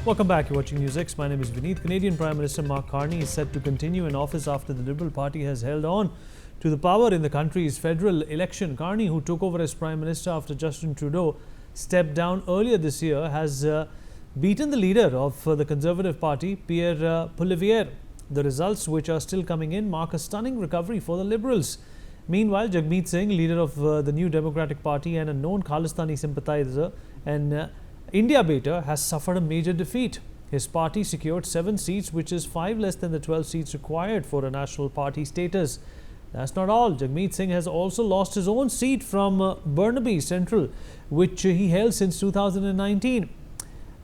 Welcome back. You're watching NewsX. My name is Vineet. Canadian Prime Minister Mark Carney is set to continue in office after the Liberal Party has held on to the power in the country's federal election. Carney, who took over as Prime Minister after Justin Trudeau stepped down earlier this year, has beaten the leader of the Conservative Party, Pierre Poilievre. The results, which are still coming in, mark a stunning recovery for the Liberals. Meanwhile, Jagmeet Singh, leader of the New Democratic Party and a known Khalistani sympathizer and India baiter, has suffered a major defeat. His party secured 7 seats, which is 5 less than the 12 seats required for a national party status. That's not all. Jagmeet Singh has also lost his own seat from Burnaby Central, which he held since 2019.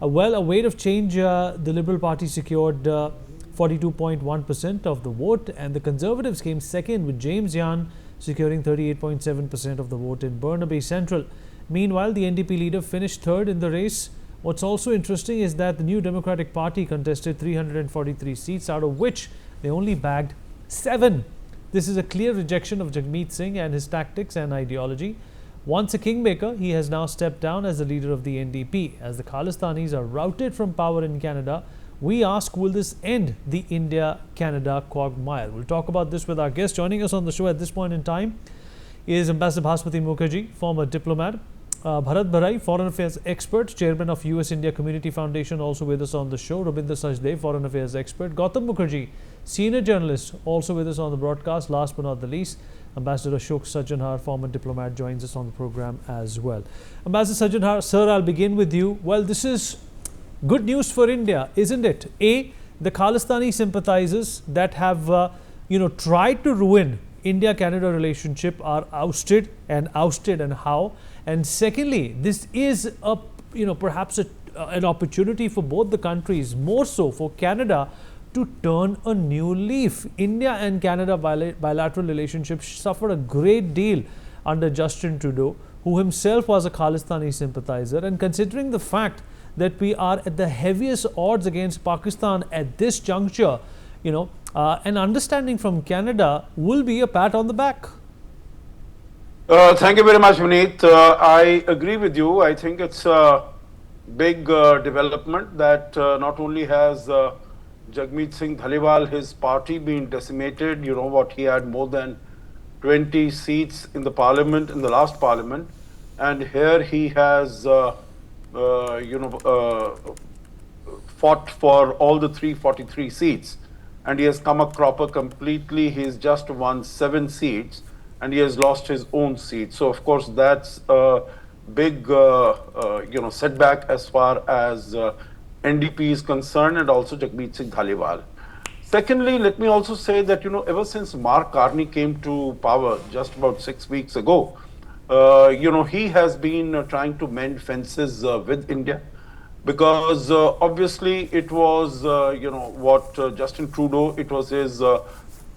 A weight of change, the Liberal Party secured 42.1% of the vote, and the Conservatives came second, with James Yan securing 38.7% of the vote in Burnaby Central. Meanwhile, the NDP leader finished third in the race. What's also interesting is that the New Democratic Party contested 343 seats, out of which they only bagged 7. This is a clear rejection of Jagmeet Singh and his tactics and ideology. Once a kingmaker, he has now stepped down as the leader of the NDP. As the Khalistanis are routed from power in Canada, we ask, will this end the India-Canada quagmire? We'll talk about this with our guest. Joining us on the show at this point in time is Ambassador Bhaspati Mukherjee, former diplomat. Bharat Bharai, Foreign Affairs expert, Chairman of US-India Community Foundation, also with us on the show. Rabindra Sajdev, Foreign Affairs expert. Gautam Mukherjee, Senior Journalist, also with us on the broadcast. Last but not the least, Ambassador Ashok Sajjanhar, former diplomat, joins us on the program as well. Ambassador Sajjanhar, sir, I'll begin with you. Well, this is good news for India, isn't it? A, the Khalistani sympathizers that have, tried to ruin India-Canada relationship are ousted, and how? And secondly, this is perhaps an opportunity for both the countries, more so for Canada, to turn a new leaf. India and Canada bilateral relationships suffered a great deal under Justin Trudeau, who himself was a Khalistani sympathizer. And considering the fact that we are at the heaviest odds against Pakistan at this juncture, an understanding from Canada will be a pat on the back. Thank you very much, Vineet. I agree with you. I think it's a big development that not only has Jagmeet Singh Dhaliwal, his party, been decimated. You know what, he had more than 20 seats in the parliament, in the last parliament, and here he has fought for all the 343 seats, and he has come a cropper completely. He's just won 7 seats, and he has lost his own seat. So, of course, that's a big, setback as far as NDP is concerned, and also Jagmeet Singh Dhaliwal. Secondly, let me also say that, ever since Mark Carney came to power just about 6 weeks ago, he has been trying to mend fences with India, because obviously it was, Justin Trudeau, it was his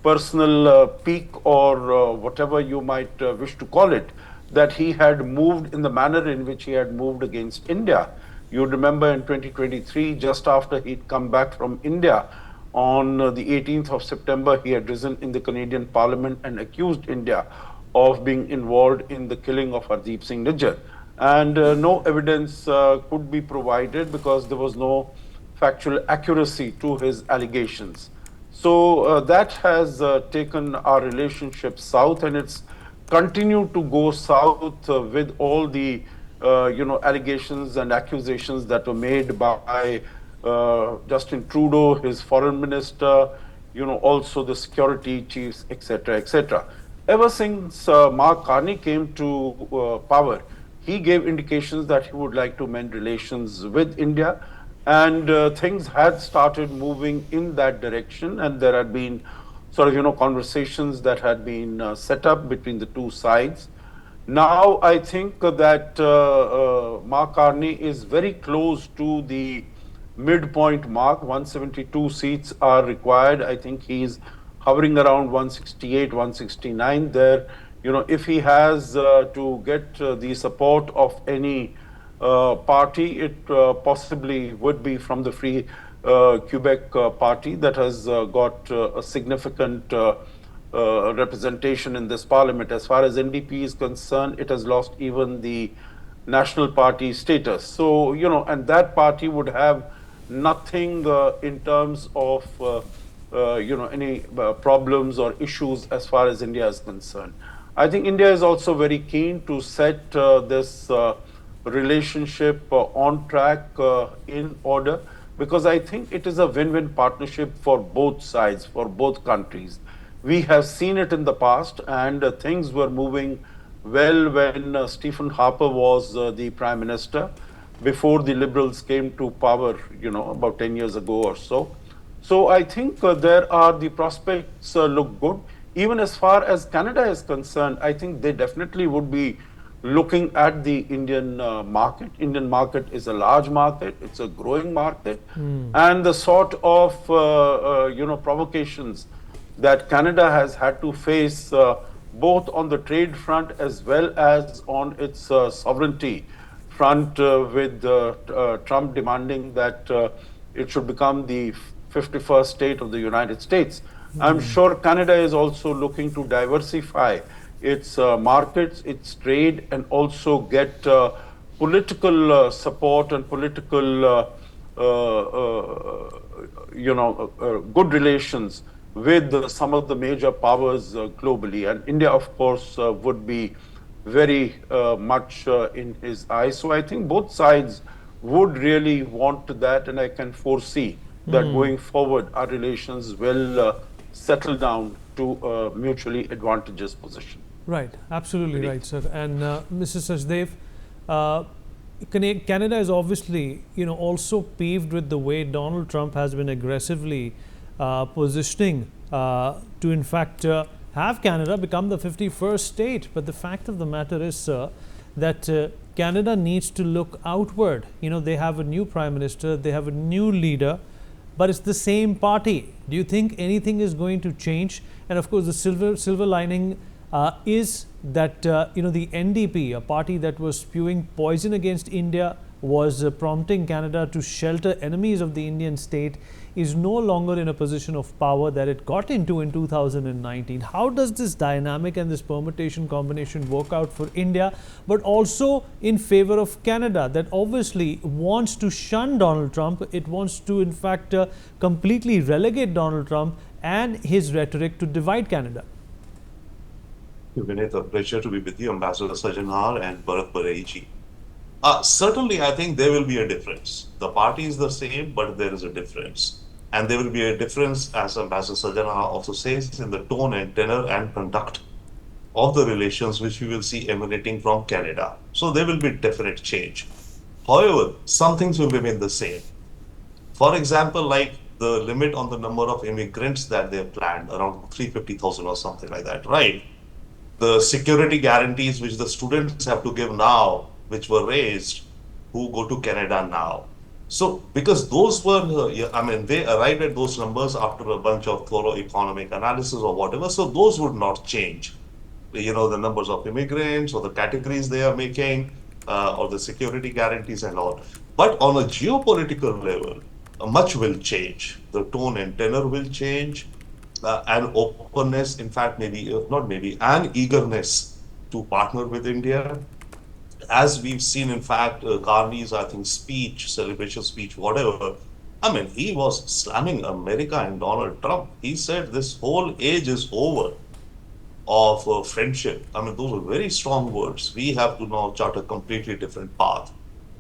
personal peak, or whatever you might wish to call it, that he had moved in the manner in which he had moved against India. You remember in 2023, just after he'd come back from India, on the 18th of September, he had risen in the Canadian Parliament and accused India of being involved in the killing of Hardeep Singh Nijjar. And no evidence could be provided, because there was no factual accuracy to his allegations. So that has taken our relationship south, and it's continued to go south with all the allegations and accusations that were made by Justin Trudeau, his foreign minister, also the security chiefs, etc., etc. Ever since Mark Carney came to power, he gave indications that he would like to mend relations with India, and things had started moving in that direction, and there had been conversations that had been set up between the two sides. Now I think that Mark Carney is very close to the midpoint mark. 172 seats are required. I think he's hovering around 168, 169 there. If he has to get the support of any party, it possibly would be from the Free Quebec party that has got a significant representation in this parliament. As far as NDP is concerned, it has lost even the national party status. So, and that party would have nothing in terms of any problems or issues as far as India is concerned. I think India is also very keen to set this relationship on track in order, because I think it is a win-win partnership for both sides, for both countries. We have seen it in the past, and things were moving well when Stephen Harper was the Prime Minister before the Liberals came to power, about 10 years ago or so. So I think there are the prospects look good. Even as far as Canada is concerned, I think they definitely would be looking at the Indian market. Indian market is a large market; it's a growing market, and the sort of provocations that Canada has had to face both on the trade front as well as on its sovereignty front, with Trump demanding that it should become the 51st state of the United States. I'm sure Canada is also looking to diversify its markets, its trade, and also get political support and political, good relations with some of the major powers globally. And India, of course, would be very much in his eyes. So I think both sides would really want that, and I can foresee that going forward, our relations will settle down to a mutually advantageous position. Right, absolutely right, sir. And Mr. Sachdev, Canada is obviously, also paved with the way Donald Trump has been aggressively positioning to, in fact, have Canada become the 51st state. But the fact of the matter is, sir, that Canada needs to look outward. They have a new Prime Minister, they have a new leader, but it's the same party. Do you think anything is going to change? And of course, the silver lining is that the NDP, a party that was spewing poison against India, was prompting Canada to shelter enemies of the Indian state, is no longer in a position of power that it got into in 2019. How does this dynamic and this permutation combination work out for India, but also in favor of Canada, that obviously wants to shun Donald Trump? It wants to, in fact, completely relegate Donald Trump and his rhetoric to divide Canada. Vinith, a pleasure to be with you, Ambassador Sajanhar and Bharat Bareji. Certainly, I think there will be a difference. The party is the same, but there is a difference. And there will be a difference, as Ambassador Sajanhar also says, in the tone and tenor and conduct of the relations which we will see emanating from Canada. So there will be definite change. However, some things will remain the same. For example, like the limit on the number of immigrants that they have planned, around 350,000 or something like that, right? The security guarantees which the students have to give now, which were raised, who go to Canada now. So, because those were, they arrived at those numbers after a bunch of thorough economic analysis or whatever, so those would not change. The numbers of immigrants or the categories they are making, or the security guarantees and all. But on a geopolitical level, much will change. The tone and tenor will change. And openness, in fact, an eagerness to partner with India. As we've seen, in fact, Carney's, speech, celebration speech, whatever, he was slamming America and Donald Trump. He said this whole age is over of friendship. Those are very strong words. We have to now chart a completely different path.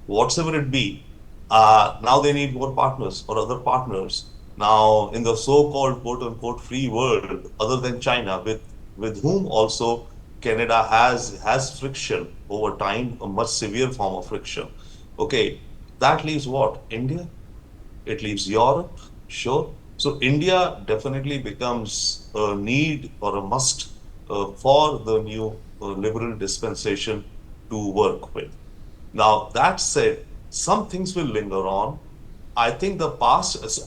Whatsoever it be, now they need more partners or other partners. Now, in the so-called quote-unquote free world, other than China, with whom also Canada has friction over time, a much severe form of friction. Okay, that leaves what? India? It leaves Europe, sure. So India definitely becomes a need or a must for the new liberal dispensation to work with. Now, that said, some things will linger on. I think the past,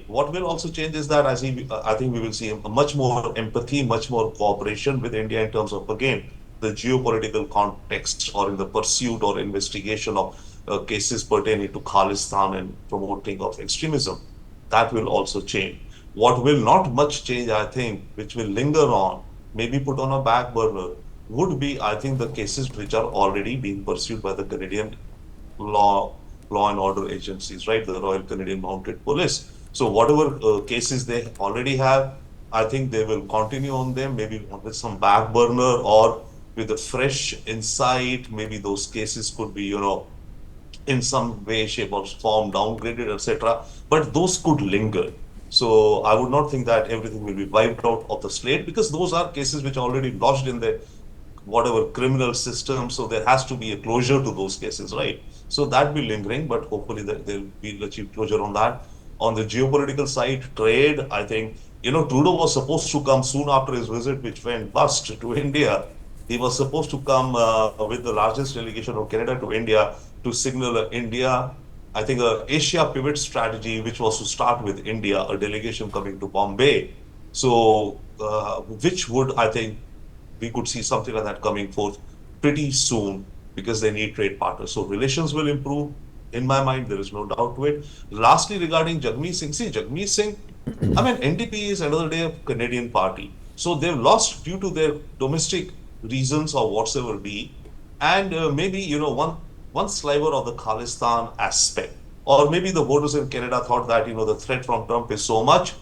what will also change is that I think we will see a much more empathy, much more cooperation with India in terms of, again, the geopolitical context or in the pursuit or investigation of cases pertaining to Khalistan and promoting of extremism. That will also change. What will not much change, I think, which will linger on, maybe put on a back burner, would be, I think, the cases which are already being pursued by the Canadian law law and order agencies, right? The Royal Canadian Mounted Police. So whatever cases they already have, I think they will continue on them, maybe with some back burner or with a fresh insight. Maybe those cases could be, in some way, shape, or form downgraded, etc. But those could linger. So I would not think that everything will be wiped out of the slate, because those are cases which are already lodged in the whatever criminal system. So there has to be a closure to those cases, right? So that will be lingering, but hopefully there will be achieved closure on that. On the geopolitical side, trade, I think, Trudeau was supposed to come soon after his visit, which went bust to India. He was supposed to come with the largest delegation of Canada to India to signal India, I think, a Asia pivot strategy, which was to start with India, a delegation coming to Bombay. So, which would, I think, we could see something like that coming forth pretty soon, because they need trade partners. So relations will improve. In my mind, there is no doubt to it. Lastly, regarding Jagmeet Singh, see, Jagmeet Singh, I mean, NDP is another day of Canadian party. So they've lost due to their domestic reasons or whatsoever be. And maybe, one sliver of the Khalistan aspect. Or maybe the voters in Canada thought that, the threat from Trump is so much,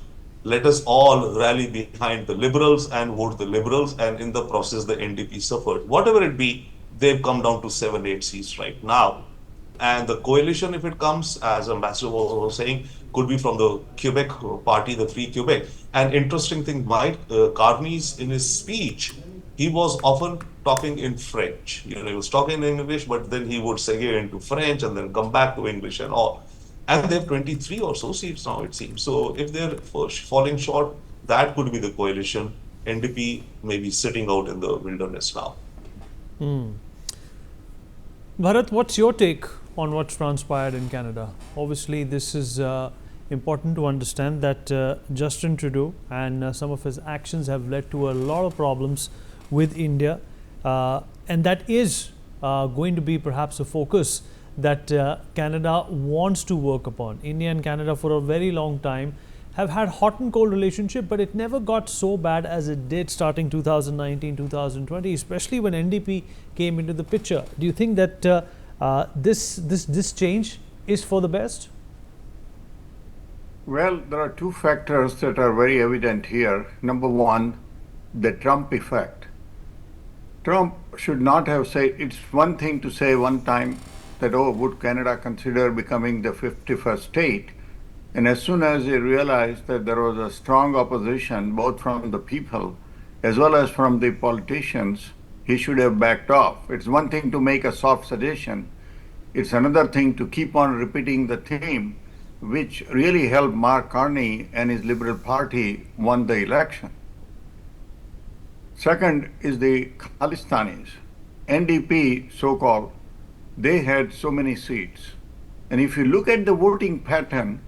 let us all rally behind the Liberals and vote the Liberals, and in the process, the NDP suffered. Whatever it be, they've come down to 7, 8 seats right now. And the coalition, if it comes, as Ambassador was also saying, could be from the Quebec party, the Free Quebec. And interesting thing, Mike, Carney's in his speech, he was often talking in French. He was talking in English, but then he would segue into French and then come back to English and all. And they have 23 or so seats now, it seems. So if they're falling short, that could be the coalition. NDP may be sitting out in the wilderness now. Bharat, what's your take on what's transpired in Canada? Obviously, this is important to understand that Justin Trudeau and some of his actions have led to a lot of problems with India. And that is going to be perhaps a focus that Canada wants to work upon. India and Canada for a very long time have had hot and cold relationship, but it never got so bad as it did starting 2019, 2020, especially when NDP came into the picture. Do you think that this change is for the best? Well, there are two factors that are very evident here. Number one, the Trump effect. Trump should not have said, it's one thing to say one time that, oh, would Canada consider becoming the 51st state? And as soon as he realized that there was a strong opposition, both from the people as well as from the politicians, he should have backed off. It's one thing to make a soft suggestion. It's another thing to keep on repeating the theme, which really helped Mark Carney and his Liberal Party won the election. Second is the Khalistanis. NDP, so-called, they had so many seats. And if you look at the voting pattern,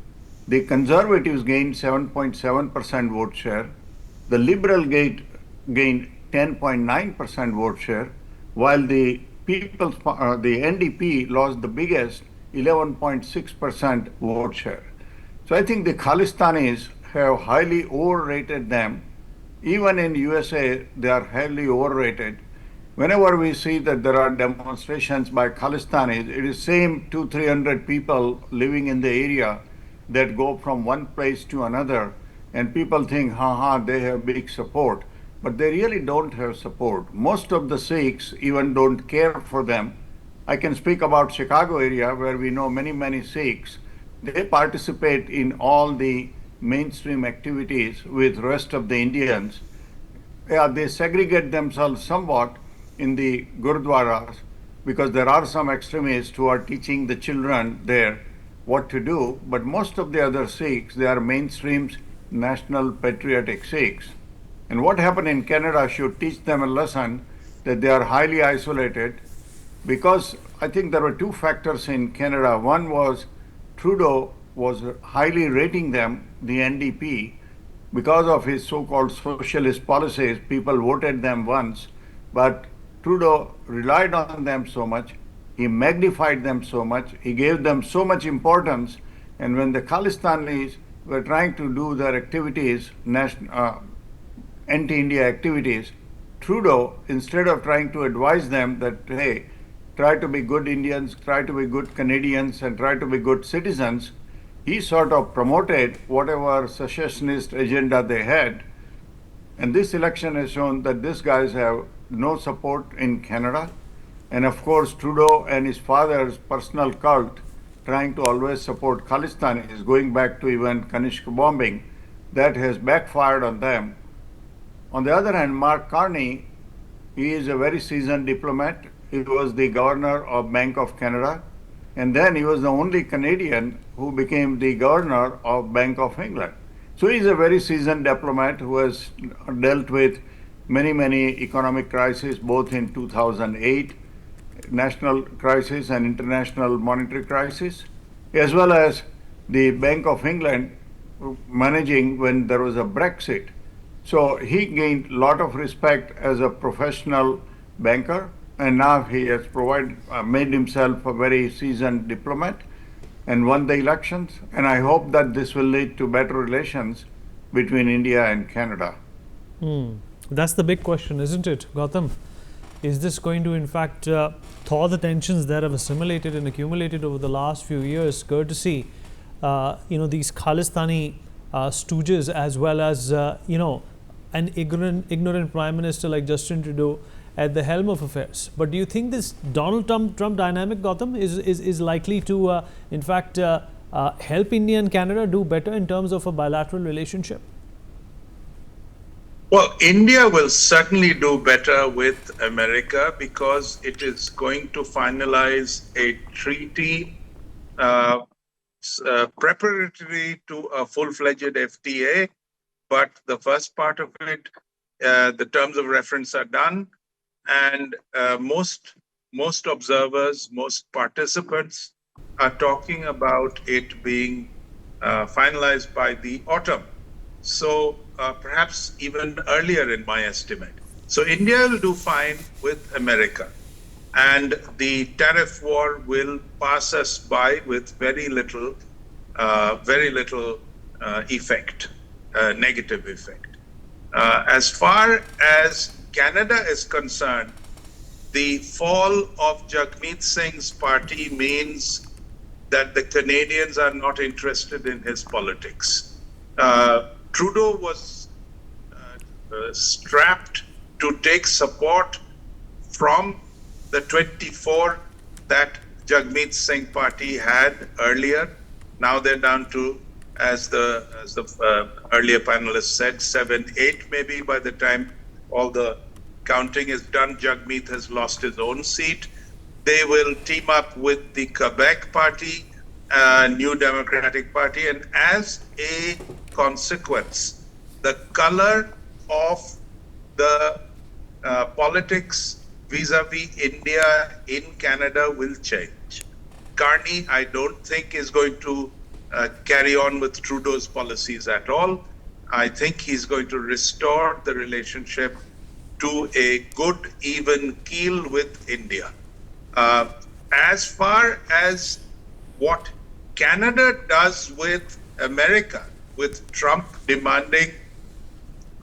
the Conservatives gained 7.7% vote share, the Liberal gained 10.9% vote share, while the the NDP lost the biggest 11.6% vote share. So I think the Khalistanis have highly overrated them. Even in USA, they are highly overrated. Whenever we see that there are demonstrations by Khalistanis, it is same 200-300 people living in the area that go from one place to another, and people think, they have big support. But they really don't have support. Most of the Sikhs even don't care for them. I can speak about Chicago area, where we know many, many Sikhs. They participate in all the mainstream activities with rest of the Indians. They segregate themselves somewhat in the Gurdwaras, because there are some extremists who are teaching the children there what to do, but most of the other Sikhs, they are mainstream national patriotic Sikhs. And what happened in Canada should teach them a lesson that they are highly isolated, because I think there were two factors in Canada. One was Trudeau was highly rating them, the NDP, because of his so-called socialist policies. People voted them once, but Trudeau relied on them so much, he magnified them so much, he gave them so much importance, and when the Khalistanis were trying to do their activities, anti-India activities, Trudeau, instead of trying to advise them that, hey, try to be good Indians, try to be good Canadians, and try to be good citizens, he sort of promoted whatever secessionist agenda they had. And this election has shown that these guys have no support in Canada. And of course, Trudeau and his father's personal cult trying to always support Khalistanis, going back to even Kanishk bombing, that has backfired on them. On the other hand, Mark Carney, he is a very seasoned diplomat. He was the governor of Bank of Canada, and then he was the only Canadian who became the governor of Bank of England. So he's a very seasoned diplomat who has dealt with many, many economic crises, both in 2008, national crisis and international monetary crisis, as well as the Bank of England managing when there was a Brexit. So he gained a lot of respect as a professional banker, and now he has made himself a very seasoned diplomat and won the elections. And I hope that this will lead to better relations between India and Canada. That's the big question, isn't it, Gautam? Is this going to, in fact, thaw the tensions that have assimilated and accumulated over the last few years, courtesy, these Khalistani stooges, as well as, an ignorant Prime Minister like Justin Trudeau at the helm of affairs? But do you think this Donald Trump dynamic, Gautam, is likely to, in fact, help India and Canada do better in terms of a bilateral relationship? Well, India will certainly do better with America because it is going to finalize a treaty preparatory to a full-fledged FTA. But the first part of it, the terms of reference are done, and most observers, most participants are talking about it being finalized by the autumn. So perhaps even earlier in my estimate. So India will do fine with America, and the tariff war will pass us by with very little effect, negative effect. As far as Canada is concerned, the fall of Jagmeet Singh's party means that the Canadians are not interested in his politics. Trudeau was strapped to take support from the 24 that Jagmeet Singh party had earlier. Now they're down to, as the earlier panelists said, 7, 8 maybe by the time all the counting is done. Jagmeet has lost his own seat. They will team up with the Quebec party, New Democratic Party, and as a consequence, the color of the politics vis-a-vis India in Canada will change. Carney, I don't think, is going to carry on with Trudeau's policies at all. I think he's going to restore the relationship to a good, even keel with India. As far as what Canada does with America, with Trump demanding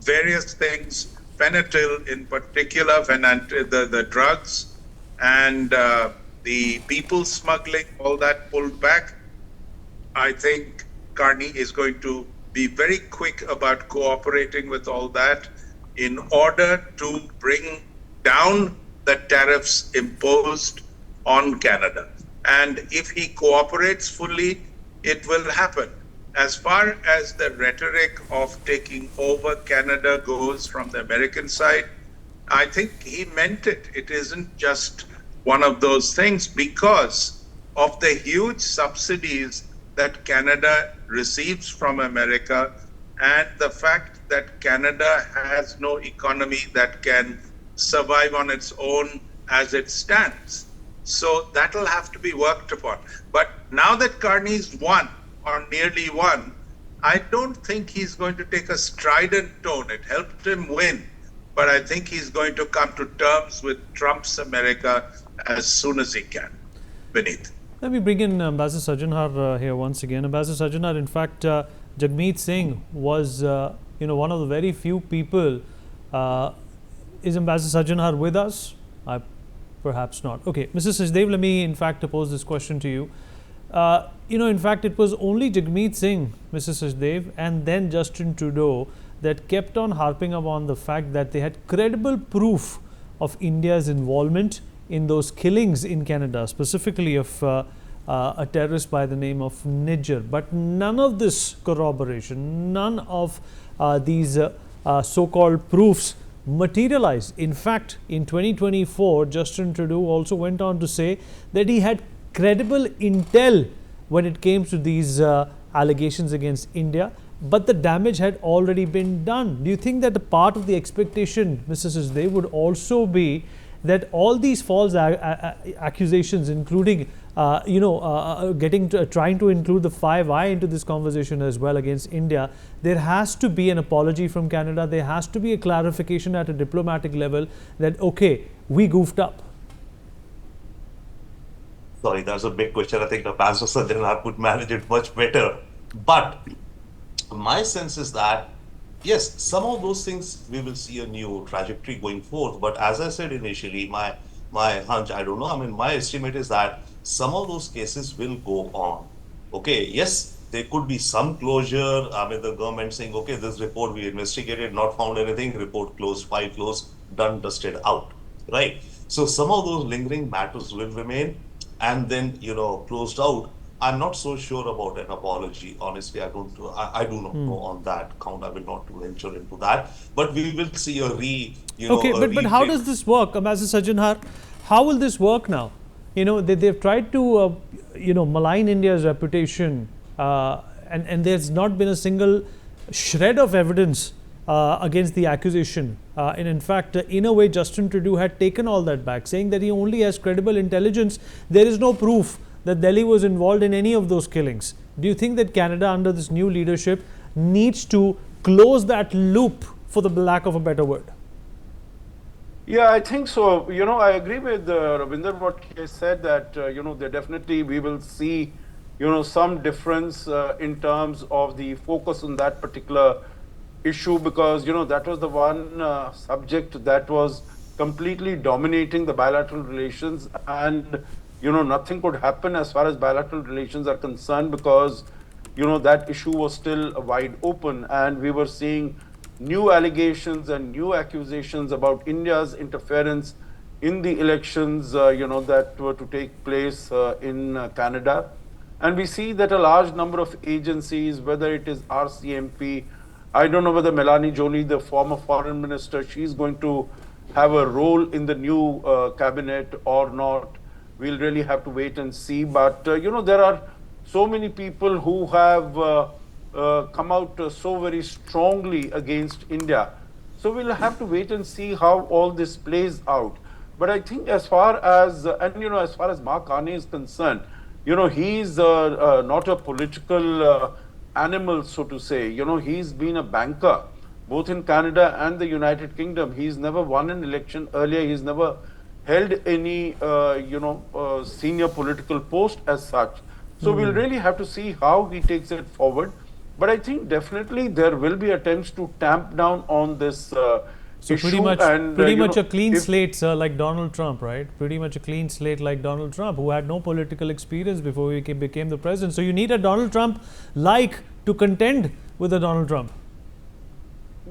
various things, fentanyl in particular, the drugs, and the people smuggling, all that pulled back, I think Carney is going to be very quick about cooperating with all that in order to bring down the tariffs imposed on Canada. And if he cooperates fully, it will happen. As far as the rhetoric of taking over Canada goes from the American side, I think he meant it. It isn't just one of those things because of the huge subsidies that Canada receives from America and the fact that Canada has no economy that can survive on its own as it stands. So that'll have to be worked upon. But now that Carney's won, or nearly won, I don't think he's going to take a strident tone. It helped him win, but I think he's going to come to terms with Trump's America as soon as he can. Vineet. Let me bring in Ambassador Sajjanhar here once again. Ambassador Sajjanhar, in fact, Jagmeet Singh was one of the very few people. Is Ambassador Sajjanhar with us? Perhaps not. Okay, Mr. Sachdev, let me in fact pose this question to you. In fact, it was only Jagmeet Singh, Mr. Sachdev, and then Justin Trudeau that kept on harping upon the fact that they had credible proof of India's involvement in those killings in Canada, specifically of a terrorist by the name of Niger. But none of this corroboration, none of these so-called proofs materialized. In fact, in 2024, Justin Trudeau also went on to say that he had credible intel when it came to these allegations against India, but the damage had already been done. Do you think that a part of the expectation, Mr. Sachdev, would also be that all these false accusations, including trying to include the Five Eye into this conversation as well against India, there has to be an apology from Canada. There has to be a clarification at a diplomatic level that, okay, we goofed up. Sorry, that's a big question. I think the Ambassador Sajjanhar could manage it much better. But my sense is that, yes, some of those things we will see a new trajectory going forth. But as I said initially, my hunch, I don't know, I mean, my estimate is that some of those cases will go on. Okay, yes, there could be some closure. I mean, the government saying, okay, this report we investigated, not found anything, report closed, file closed, done, dusted, out, right? So some of those lingering matters will remain and then, closed out. I'm not so sure about an apology. Honestly, I do not know on that count. I will not venture into that. But we will see but how does this work, Ambassador Sajjanhar? How will this work now? They've tried to, malign India's reputation, and there's not been a single shred of evidence against the accusation. And in fact, in a way, Justin Trudeau had taken all that back, saying that he only has credible intelligence. There is no proof that Delhi was involved in any of those killings. Do you think that Canada, under this new leadership, needs to close that loop, for the lack of a better word? Yeah, I think so. I agree with Ravinder what he said that, there definitely we will see, some difference in terms of the focus on that particular issue, because, that was the one subject that was completely dominating the bilateral relations, and nothing could happen as far as bilateral relations are concerned, because, that issue was still wide open, and we were seeing new allegations and new accusations about India's interference in the elections, that were to take place in Canada. And we see that a large number of agencies, whether it is RCMP, I don't know whether Melanie Joly, the former foreign minister, she's going to have a role in the new cabinet or not. We'll really have to wait and see. But, there are so many people who have come out so very strongly against India. So we'll have to wait and see how all this plays out. But I think as far as, as far as Mark Carney is concerned, he's not a political animal, so to say. He's been a banker, both in Canada and the United Kingdom. He's never won an election earlier. He's never held any, senior political post as such. So we'll really have to see how he takes it forward. But I think definitely there will be attempts to tamp down on this issue. Pretty much a clean slate, sir, like Donald Trump, right? Pretty much a clean slate like Donald Trump, who had no political experience before he became the president. So you need a Donald Trump-like to contend with a Donald Trump.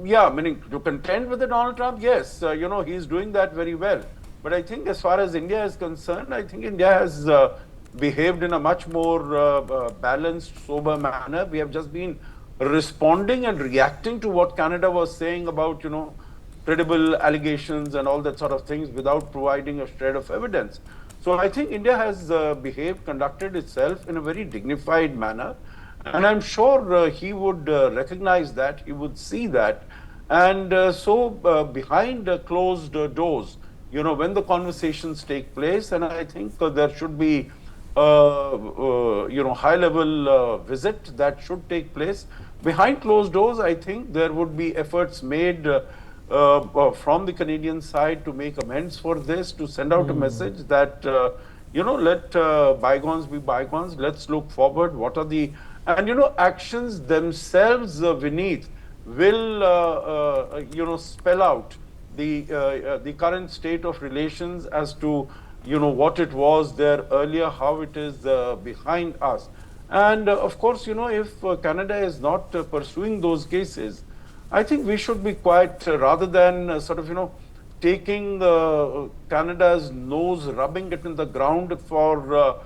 Yeah, meaning to contend with the Donald Trump, yes. He's doing that very well. But I think as far as India is concerned, I think India has behaved in a much more balanced, sober manner. We have just been responding and reacting to what Canada was saying about, credible allegations and all that sort of things without providing a shred of evidence. So I think India has conducted itself in a very dignified manner. And I'm sure he would recognize that, he would see that. And behind closed doors, when the conversations take place, and I think there should be high-level visit that should take place. Behind closed doors, I think there would be efforts made from the Canadian side to make amends for this, to send out a message that, let bygones be bygones, let's look forward. What are the, actions themselves, Vineet, will, spell out the current state of relations as to what it was there earlier, how it is behind us. And of course, if Canada is not pursuing those cases, I think we should be quite, rather than sort of, taking Canada's nose, rubbing it in the ground for,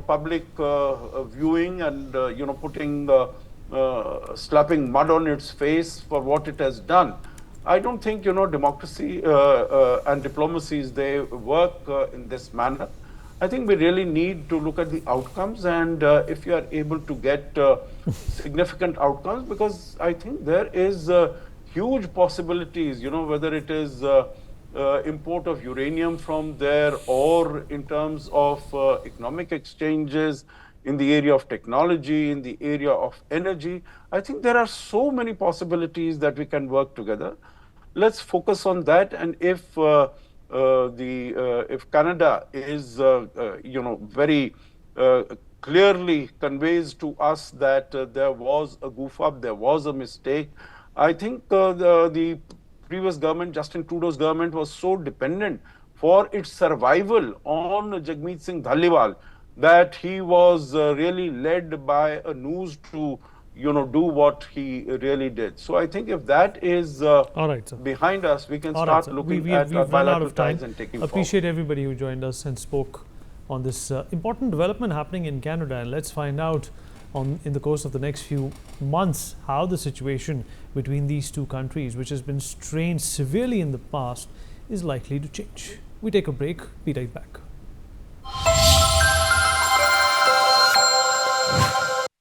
public viewing and, putting, slapping mud on its face for what it has done. I don't think, democracy and diplomacies, they work in this manner. I think we really need to look at the outcomes, and if you are able to get significant outcomes, because I think there is huge possibilities, whether it is import of uranium from there or in terms of economic exchanges, in the area of technology, in the area of energy. I think there are so many possibilities that we can work together. Let's focus on that, and if if Canada is very clearly conveys to us that there was a goof up, there was a mistake, I think the previous government, Justin Trudeau's government, was so dependent for its survival on Jagmeet Singh Dhaliwal that he was really led by a noose to do what he really did. So I think if that is all right, sir, behind us, we can all start right, looking we've at run out bilateral of time. ties and taking Appreciate forward. everybody who joined us and spoke on this important development happening in Canada, and let's find out in the course of the next few months how the situation between these two countries, which has been strained severely in the past, is likely to change. We take a break. Be right back.